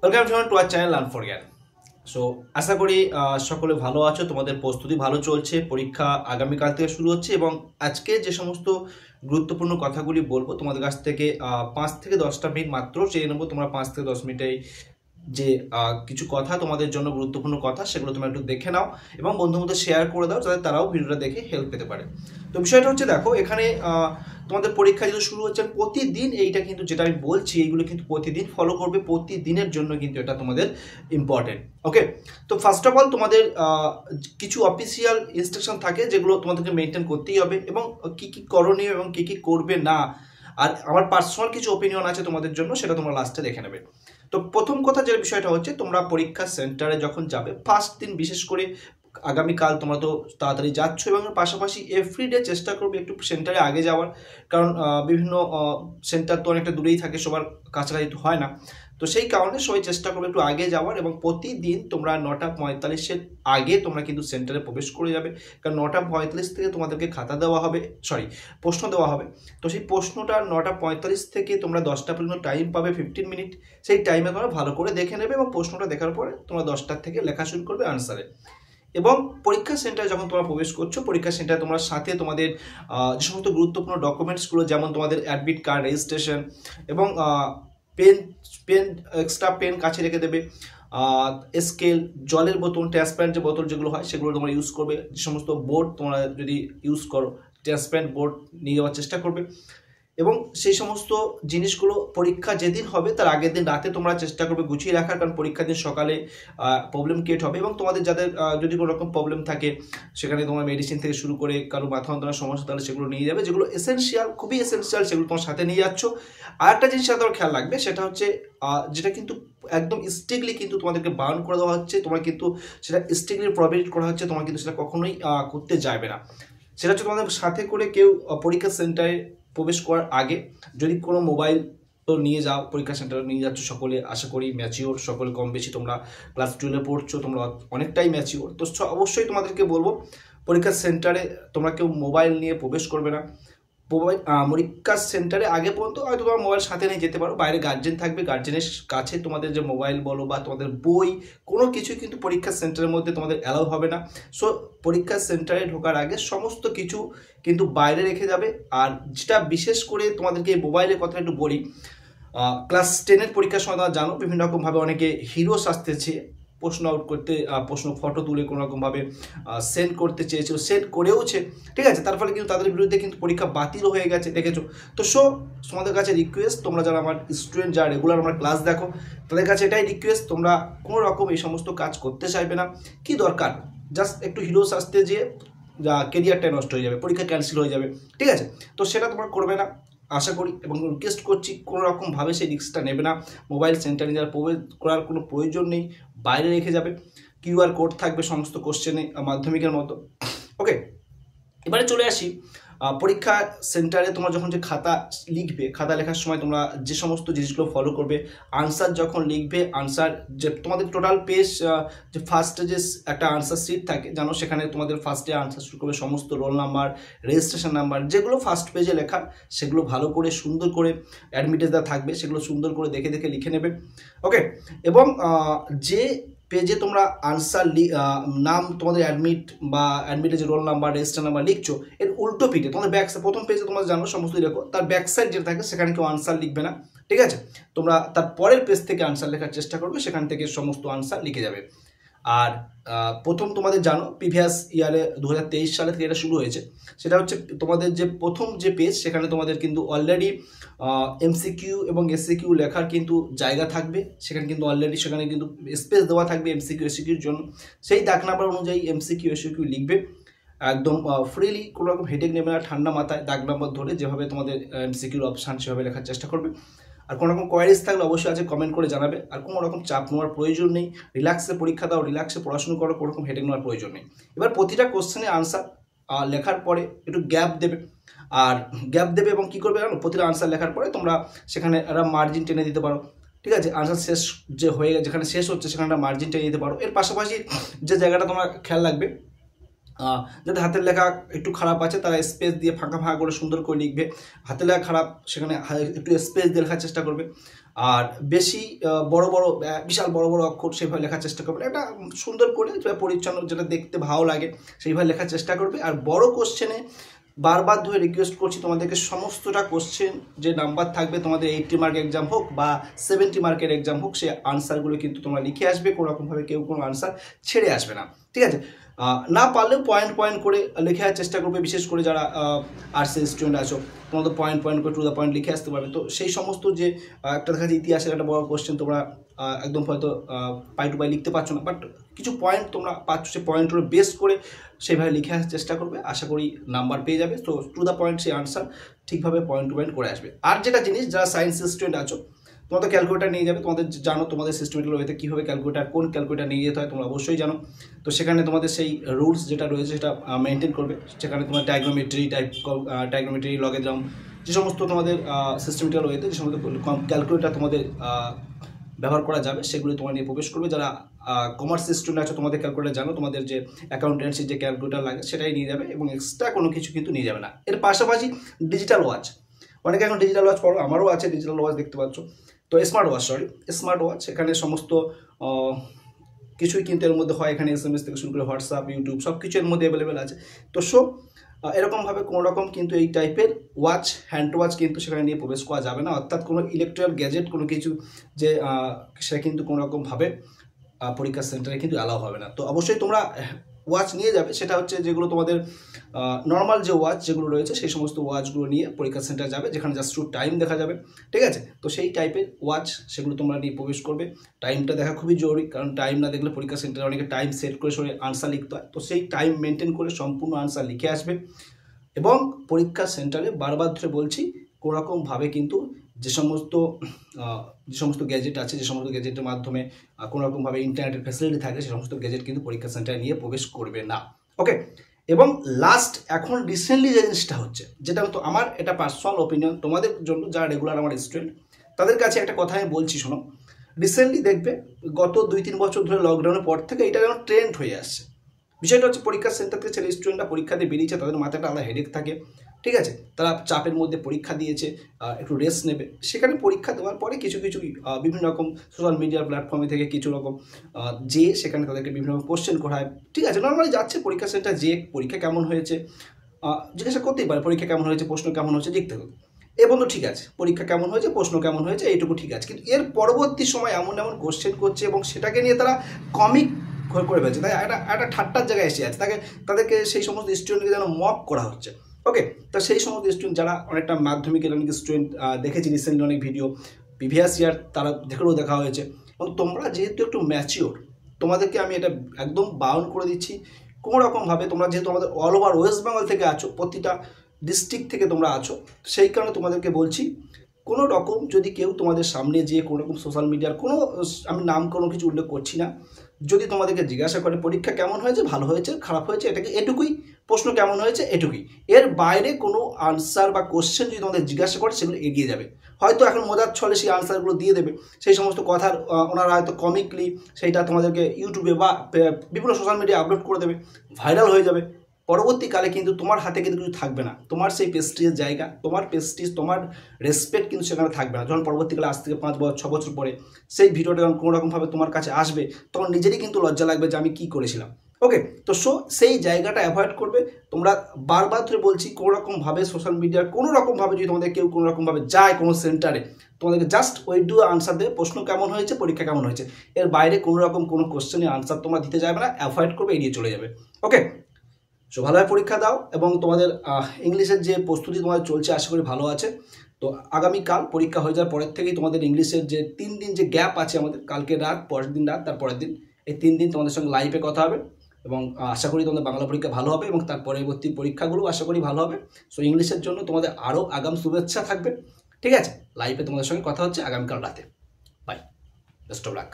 Welcome to our channel learn for জ্ঞান। So আশা করি সকলে ভালো আছো, তোমাদের প্রস্তুতি ভালো চলছে। পরীক্ষা আগামীকাল থেকে শুরু হচ্ছে এবং আজকে যে সমস্ত গুরুত্বপূর্ণ কথাগুলি বলবো তোমাদের কাছ থেকে 5 থেকে 10টা মিনিট মাত্র চেয়ে নেবো। তোমরা 5 থেকে 10 মিনিটেই যে কিছু কথা তোমাদের জন্য গুরুত্বপূর্ণ কথা সেগুলো তোমরা একটু দেখে নাও এবং বন্ধুর মধ্যে শেয়ার করে দাও যাতে তারাও ভিডিওটা দেখে হেল্প পেতে পারে। তো বিষয়টা হচ্ছে, দেখো এখানে তোমাদের পরীক্ষা যেহেতু শুরু হচ্ছে প্রতিদিন, এইটা কিন্তু যেটা আমি বলছি এইগুলো কিন্তু প্রতিদিন ফলো করবে, প্রতিদিনের জন্য কিন্তু এটা তোমাদের ইম্পর্টেন্ট। ওকে, তো ফার্স্ট অফ অল তোমাদের কিছু অফিসিয়াল ইনস্ট্রাকশন থাকে যেগুলো তোমাদেরকে মেনটেন করতেই হবে এবং কি কি করণীয় এবং কি কি করবে না, আর আমার পার্সোনাল কিছু ওপিনিয়ন আছে তোমাদের জন্য, সেটা তোমরা লাস্টে দেখে নেবে। তো প্রথম কথা যে বিষয়টা হচ্ছে, তোমরা পরীক্ষা সেন্টারে যখন যাবে ফার্স্ট দিন, বিশেষ করে আগামীকাল তোমরা তো তাড়াতাড়ি যাচ্ছ এবং পাশাপাশি এভরিডে চেষ্টা করবে একটু সেন্টারে আগে যাওয়ার, কারণ বিভিন্ন সেন্টার তো অনেকটা দূরেই থাকে, সবার কাছাকাছি তো হয় না। তো সেই কারণে সবাই চেষ্টা করবে একটু আগে যাওয়ার এবং প্রতিদিন তোমরা 9:45-এর আগে তোমরা কিন্তু সেন্টারে প্রবেশ করে যাবে, কারণ 9:45 থেকে তোমাদেরকে খাতা দেওয়া হবে, প্রশ্ন দেওয়া হবে। তো সেই প্রশ্নটা 9:45 থেকে তোমরা 10টা পর্যন্ত টাইম পাবে, 15 মিনিট। সেই টাইমে তোমরা ভালো করে দেখে নেবে এবং প্রশ্নটা দেখার পরে তোমরা 10টার থেকে লেখা শুরু করবে আনসারে। এবং পরীক্ষা সেন্টারে যখন তোমরা প্রবেশ করছো, পরীক্ষা সেন্টারে তোমরা সাথে তোমাদের যে সমস্ত গুরুত্বপূর্ণ ডকুমেন্টসগুলো, যেমন তোমাদের অ্যাডমিট কার্ড, রেজিস্ট্রেশন এবং পেন পেন এক্সট্রা পেন কাছে রেখে দেবে, স্কেল, জলের বোতল, ট্রান্সপারেন্ট যে বোতল যেগুলো হয় সেগুলো তোমরা ইউজ করবে। যে সমস্ত বোর্ড তোমরা যদি ইউজ করো, ট্রান্সপারেন্ট বোর্ড নিয়ে যাওয়ার চেষ্টা করবে। এবং সেই সমস্ত জিনিসগুলো পরীক্ষা যেদিন হবে তার আগের দিন রাতে তোমরা চেষ্টা করবে গুছিয়ে রাখার, কারণ পরীক্ষার দিন সকালে প্রবলেম ক্রিয়েট হবে এবং তোমাদের যাদের যদি কোনো রকম প্রবলেম থাকে, সেখানে তোমার মেডিসিন থেকে শুরু করে কারো মাথা যন্ত্রণার সমস্যা, তাহলে সেগুলো নিয়ে যাবে, যেগুলো এসেনশিয়াল, খুবই এসেনশিয়াল, সেগুলো তোমার সাথে নিয়ে যাচ্ছ। আর একটা জিনিস তোমার খেয়াল রাখবে, সেটা হচ্ছে যেটা কিন্তু একদম স্ট্রিক্টলি কিন্তু তোমাদেরকে বারণ করে দেওয়া হচ্ছে, তোমরা কিন্তু সেটা স্ট্রিক্টলি প্রহিবিট করা হচ্ছে, তোমরা কিন্তু সেটা কখনোই করতে যাবে না। সেটা হচ্ছে তোমাদের সাথে করে কেউ পরীক্ষা সেন্টারে প্রবেশ করার আগে যদি কোনো মোবাইল তো নিয়ে যাও, পরীক্ষা সেন্টারে নিয়ে যাচ্ছ সকলে, আশা করি ম্যাচিওর, সকলে কম বেশি তোমরা ক্লাস 12-এ পড়ছো, তোমরা অনেকটাই ম্যাচিওর। তো অবশ্যই তোমাদেরকে বলবো, পরীক্ষা সেন্টারে তোমরা কেউ মোবাইল নিয়ে প্রবেশ করবে না। পরীক্ষা সেন্টারে আগে পর্যন্ত হয়তো তোমার মোবাইল সাথে নিয়ে যেতে পারো, বাইরে গার্জেন থাকবে, গার্জেনের কাছে তোমাদের যে মোবাইল বলো বা তোমাদের বই, কোনো কিছুই কিন্তু পরীক্ষা সেন্টারের মধ্যে তোমাদের অ্যালাউ হবে না। সো পরীক্ষা সেন্টারে ঢোকার আগে সমস্ত কিছু কিন্তু বাইরে রেখে যাবে। আর যেটা বিশেষ করে তোমাদেরকে মোবাইলের কথা একটু বলি, ক্লাস 10-এর পরীক্ষার সময় তোমরা জানো বিভিন্ন রকমভাবে অনেকে হিরো সাজতেছে, প্রশ্ন আউট করতে, প্রশ্ন ফটো তুলে কোনো রকমভাবে সেন্ড করতে চেয়েছে, সেন্ড করেওছে, ঠিক আছে, তার ফলে কিন্তু তাদের বিরুদ্ধে কিন্তু পরীক্ষা বাতিল হয়ে গেছে, দেখেছো তো। তোমাদের কাছে রিকোয়েস্ট, তোমরা যারা আমার স্টুডেন্ট, যারা রেগুলার আমার ক্লাস দেখো, তাদের কাছে এটাই রিকোয়েস্ট, তোমরা কোনো রকম এই সমস্ত কাজ করতে চাইবে না। কি দরকার, জাস্ট একটু হিরো সাজতে যেয়ে কেরিয়ারটাই নষ্ট হয়ে যাবে, পরীক্ষা ক্যান্সেল হয়ে যাবে, ঠিক আছে, তো সেটা তোমরা করবে না আশা করি এবং রিকোয়েস্ট করছি, কোনো রকমভাবে সেই রিস্কটা নেবে না। মোবাইল সেন্টারে যারা প্রবেশ করার কোনো প্রয়োজন নেই, বাইরে রেখে যাবে। কিউআর কোড থাকবে সমস্ত কোশ্চেনে, মাধ্যমিকের মতো। ওকে, এবারে চলে আসি পরীক্ষা সেন্টারে তোমরা যখন যে খাতা লিখবে, খাতা লেখার সময় তোমরা যে সমস্ত জিনিসগুলো ফলো করবে, আনসার যখন লিখবে, আনসার যে তোমাদের টোটাল পেজ, যে ফার্স্টে যে একটা আনসার শিট থাকে জানো, সেখানে তোমাদের ফার্স্টে আনসার শুরু করবে সমস্ত রোল নাম্বার, রেজিস্ট্রেশন নাম্বার, যেগুলো ফার্স্ট পেজে লেখা সেগুলো ভালো করে সুন্দর করে অ্যাডমিটেজ দেওয়া থাকবে, সেগুলো সুন্দর করে দেখে দেখে লিখে নেবে। ওকে, এবং যে পেজে তোমরা আনসার নাম, তোমাদের অ্যাডমিট বা অ্যাডমিটের যে রোল নাম্বার, রেজিস্টার নাম্বার লিখছো, এর উল্টো পিঠে তোমাদের ব্যাক সাইড, প্রথম পেজে তোমরা জানো সমস্ত লেখো, তার ব্যাক সাইড যেটা থাকে সেখানে কেউ আনসার লিখবে না, ঠিক আছে। তোমরা তার পরের পেজ থেকে আনসার লেখার চেষ্টা করবে, সেখান থেকে সমস্ত আনসার লিখে যাবে। আর প্রথম তোমাদের জানো প্রিভিয়াস ইয়ারে 2023 সালে থেকে এটা শুরু হয়েছে, সেটা হচ্ছে তোমাদের যে প্রথম যে পেজ, সেখানে তোমাদের কিন্তু অলরেডি এমসিকিউ এবং এসসিকিউ লেখার কিন্তু জায়গা থাকবে, সেখানে কিন্তু অলরেডি সেখানে কিন্তু স্পেস দেওয়া থাকবে এমসিকিউ এসসিকিউর জন্য। সেই দাগ নাম্বার অনুযায়ী এমসিকিউ এসসিকিউ লিখবে, একদম ফ্রিলি, কোনো রকম হেডেক নেবে না, ঠান্ডা মাথায় দাগ নাম্বার ধরে যেভাবে তোমাদের এমসিকিউর অপশান সেভাবে লেখার চেষ্টা করবে। আর কোনো রকম কোয়ারিজ থাকলে অবশ্যই আছে কমেন্ট করে জানাবে। আর কোনো রকম চাপ নেওয়ার প্রয়োজন নেই, রিল্যাক্সে পরীক্ষা দাও, রিল্যাক্সে পড়াশুনো করো, কোনো রকম হেডেক নেওয়ার প্রয়োজন নেই। এবার প্রতিটা কোশ্চেনের আনসার লেখার পরে একটু গ্যাপ দেবে, আর গ্যাপ দেবে এবং কী করবে জানো, প্রতিটা আনসার লেখার পরে তোমরা সেখানে একটা মার্জিন টেনে দিতে পারো, ঠিক আছে, আনসার শেষ যে হয়ে যেখানে শেষ হচ্ছে সেখানে একটা মার্জিন টেনে দিতে পারো। এর পাশাপাশি যে জায়গাটা তোমার খেয়াল রাখবে, যাদের হাতের লেখা একটু খারাপ আছে তারা স্পেস দিয়ে ফাঁকা ফাঁকা করে সুন্দর করে লিখবে, হাতের লেখা খারাপ সেখানে একটু স্পেস দিয়ে লেখার চেষ্টা করবে। আর বেশি বড় বড় বিশাল বড় বড় অক্ষর সেইভাবে লেখার চেষ্টা করবে, একটা সুন্দর করে পরিচ্ছন্ন যেটা দেখতে ভালো লাগে সেইভাবে লেখার চেষ্টা করবে। আর বড় কোশ্চেনে বারবার ধরে রিকোয়েস্ট করছি তোমাদেরকে, সমস্তটা কোশ্চেন যে নাম্বার থাকবে তোমাদের 80 মার্ক এক্সাম হোক বা 70 মার্কের এক্সাম হোক, সেই আনসারগুলো কিন্তু তোমরা লিখে আসবে, কোনোরকমভাবে কেউ কোনো আনসার ছেড়ে আসবে না, ঠিক আছে? না পারলেও পয়েন্ট পয়েন্ট করে লিখে আসার চেষ্টা করবে, বিশেষ করে যারা আর্টসের স্টুডেন্ট আছো তোমরা তো পয়েন্ট পয়েন্ট করে টু দ্য পয়েন্ট লিখে আসতে পারবে। তো সেই সমস্ত যে একটা দেখা যায় ইতিহাসের একটা বড় কোশ্চেন তোমরা একদম হয়তো পাই টু পাই লিখতে পারছো না, বাট কিছু পয়েন্ট তোমরা পাচ্ছ, সেই পয়েন্টের বেস করে সেইভাবে লিখে আসার চেষ্টা করবে, আশা করি নাম্বার পেয়ে যাবে। তো টু দ্য পয়েন্ট সেই আনসার ঠিকভাবে পয়েন্ট টু পয়েন্ট করে আসবে। আর যেটা জিনিস, যারা সায়েন্সের স্টুডেন্ট আছো তোমাদের ক্যালকুলেটার নিয়ে যাবে, তোমাদের জানো তোমাদের সিস্টেমেটিক ওয়েতে কীভাবে ক্যালকুলেটার, কোন ক্যালকুলেটার নিয়ে যেতে হয় তোমরা অবশ্যই জানো। তো সেখানে তোমাদের সেই রুলস যেটা রয়েছে সেটা মেনটেন করবে। সেখানে তোমার ট্রাইগোনোমেট্রি, লগারিদম, যে সমস্ত তোমাদের সিস্টেমেটিক ওয়েতে যে সমস্ত ক্যালকুলেটার তোমাদের ব্যবহার করা যাবে সেগুলো তোমার নিয়ে প্রবেশ করবে। যারা কমার্স স্টুডেন্ট আছে তোমাদের ক্যালকুলেটার জানো, তোমাদের যে অ্যাকাউন্টেন্সির যে ক্যালকুলেটার লাগে সেটাই নিয়ে যাবে, এবং এক্সট্রা কোনো কিছু কিন্তু নিয়ে যাবে না। এর পাশাপাশি ডিজিটাল ওয়াচ, অনেকে এখন ডিজিটাল ওয়াচ পড়ো, আমারও আছে ডিজিটাল ওয়াচ, দেখতে পাচ্ছ। তো স্মার্ট ওয়াচ, এখানে সমস্ত কিছুই কিন্তু এর মধ্যে হয়, এখানে SMS থেকে শুরু করে হোয়াটসঅ্যাপ, ইউটিউব সব কিছু এর মধ্যে অ্যাভেলেবেল আছে। তো এরকমভাবে কোনো রকম কিন্তু এই টাইপের ওয়াচ, হ্যান্ড ওয়াচ কিন্তু সেখানে নিয়ে প্রবেশ করা যাবে না, অর্থাৎ কোনো ইলেকট্রিক্যাল গ্যাজেট কোনো কিছু যে সেটা কিন্তু কোনো রকমভাবে পরীক্ষা সেন্টারে কিন্তু অ্যালাউ হবে না। তো অবশ্যই তোমরা ওয়াচ নিয়ে যাবে, সেটা হচ্ছে যেগুলো তোমাদের নর্মাল যে ওয়াচ যেগুলো রয়েছে সেই সমস্ত ওয়াচগুলো নিয়ে পরীক্ষা সেন্টার যাবে, যেখানে জাস্ট শুধু টাইম দেখা যাবে, ঠিক আছে? তো সেই টাইপের ওয়াচ সেগুলো তোমরা নিয়ে প্রবেশ করবে। টাইমটা দেখা খুবই জরুরি, কারণ টাইম না দেখলে পরীক্ষা সেন্টারে অনেকে টাইম সেট করে আনসার লিখতে হয়। তো সেই টাইম মেনটেন করে সম্পূর্ণ আনসার লিখে আসবে, এবং পরীক্ষা সেন্টারে বারবার ধরে বলছি কোনোরকমভাবে কিন্তু যে সমস্ত গ্যাজেট আছে, যে সমস্ত গ্যাজেটের মাধ্যমে কোনোরকমভাবে ইন্টারনেটের ফ্যাসিলিটি থাকে, সে সমস্ত গ্যাজেট কিন্তু পরীক্ষা সেন্টারে নিয়ে প্রবেশ করবে না, ওকে? এবং লাস্ট এখন রিসেন্টলি যে জিনিসটা হচ্ছে, যেটা তো আমার এটা পার্সোনাল ওপিনিয়ন, তোমাদের জন্য যারা রেগুলার আমার স্টুডেন্ট তাদের কাছে একটা কথা আমি বলছি, শোনো। রিসেন্টলি দেখবে গত 2-3 বছর ধরে লকডাউনের পর থেকে এটা যেন ট্রেন্ড হয়ে আসছে। বিষয়টা হচ্ছে পরীক্ষা সেন্টার থেকে ছেলে স্টুডেন্টরা পরীক্ষা দিয়ে বেরিয়েছে, তাদের মাথাটা আলাদা হেডেক থাকে, ঠিক আছে? তারা চাপের মধ্যে পরীক্ষা দিয়েছে, একটু রেস্ট নেবে। সেখানে পরীক্ষা দেওয়ার পরে কিছু বিভিন্ন রকম সোশ্যাল মিডিয়ার প্ল্যাটফর্মে থেকে কিছু রকম যে সেখানে তাদেরকে বিভিন্ন রকম কোশ্চেন করা হয়, ঠিক আছে? নর্মালি যাচ্ছে পরীক্ষা সেন্টার, যে পরীক্ষা কেমন হয়েছে জিজ্ঞাসা করতেই পারে, পরীক্ষা কেমন হয়েছে, প্রশ্ন কেমন হয়েছে লিখতে হবে। এ বন্ধু ঠিক আছে, পরীক্ষা কেমন হয়েছে, প্রশ্ন কেমন হয়েছে, এইটুকু ঠিক আছে। কিন্তু এর পরবর্তী সময় এমন কোশ্চেন করছে এবং সেটাকে নিয়ে তারা কমিক করে ফেলছে, তাই একটা ঠাট্টার জায়গায় এসে আছে, তাদেরকে সেই সমস্ত স্টুডেন্টকে যেন মক করা হচ্ছে, ওকে? তো সেই সমস্ত স্টুডেন্ট যারা অনেকটা মাধ্যমিকের অনেক স্টুডেন্ট দেখেছি রিসেন্টলি অনেক ভিডিও প্রিভিয়াস ইয়ার তারা দেখা হয়েছে। এবং তোমরা যেহেতু একটু ম্যাচিওর, তোমাদেরকে আমি এটা একদম বারণ করে দিচ্ছি, কোনো রকমভাবে তোমরা যেহেতু আমাদের অল ওভার ওয়েস্ট বেঙ্গল থেকে আছো, প্রতিটা ডিস্ট্রিক্ট থেকে তোমরা আছো, সেই কারণে তোমাদেরকে বলছি, কোনো রকম যদি কেউ তোমাদের সামনে যেয়ে কোনো রকম সোশ্যাল মিডিয়ার কোনো, আমি নাম কোনো কিছু উল্লেখ করছি না, যদি তোমাদেরকে জিজ্ঞাসা করে পরীক্ষা কেমন হয়েছে, ভালো হয়েছে, খারাপ হয়েছে, এটাকে এটুকুই, প্রশ্ন কেমন হয়েছে এটুকুই, এর বাইরে কোনো আনসার বা কোশ্চেন যদি তোমাদের জিজ্ঞাসা করে সেগুলো এগিয়ে যাবে। হয়তো এখন মজার ছলে সেই আনসারগুলো দিয়ে দেবে, সেই সমস্ত কথার ওনারা হয়তো কমিকলি সেইটা তোমাদেরকে ইউটিউবে বা বিভিন্ন সোশ্যাল মিডিয়ায় আপলোড করে দেবে, ভাইরাল হয়ে যাবে। পরবর্তীকালে কিন্তু তোমার হাতে কিন্তু কিছু থাকবে না, তোমার সেই প্রেস্টিজের জায়গা, তোমার প্রেস্টিজ, তোমার রেসপেক্ট কিন্তু সেখানে থাকবে না। যখন পরবর্তীকালে আজ থেকে 5 বছর 6 বছর পরে সেই ভিডিওটা যখন কোনো রকমভাবে তোমার কাছে আসবে, তখন নিজেরই কিন্তু লজ্জা লাগবে যে আমি কী করেছিলাম, ওকে? তো সেই জায়গাটা অ্যাভয়েড করবে। তোমরা বারবার ধরে বলছি, কোনো রকমভাবে সোশ্যাল মিডিয়ার কোনো রকমভাবে যদি তোমাদের কেউ কোনো রকমভাবে যায় কোনো সেন্টারে, তোমাদেরকে জাস্ট ওই ডু আনসার দেবে, প্রশ্ন কেমন হয়েছে, পরীক্ষা কেমন হয়েছে, এর বাইরে কোনো রকম কোনো কোশ্চেনের আনসার তোমরা দিতে যাবে না, অ্যাভয়েড করবে, এড়িয়ে চলে যাবে, ওকে? সো ভালোভাবে পরীক্ষা দাও, এবং তোমাদের ইংলিশের যে প্রস্তুতি তোমাদের চলছে আশা করি ভালো আছে। তো আগামীকাল পরীক্ষা হয়ে যাওয়ার পরের থেকেই তোমাদের ইংলিশের যে 3 দিন যে গ্যাপ আছে আমাদের, কালকে রাত, পরের দিন রাত, তার পরের দিন, এই 3 দিন তোমাদের সঙ্গে লাইভে কথা হবে, এবং আশা করি তোমাদের বাংলা পরীক্ষা ভালো হবে, এবং তার পরবর্তী পরীক্ষাগুলো আশা করি ভালো হবে। সো ইংলিশের জন্য তোমাদের আরও আগাম শুভেচ্ছা থাকবে, ঠিক আছে? লাইভে তোমাদের সঙ্গে কথা হচ্ছে আগামীকাল রাতে। Bye, best of lakh.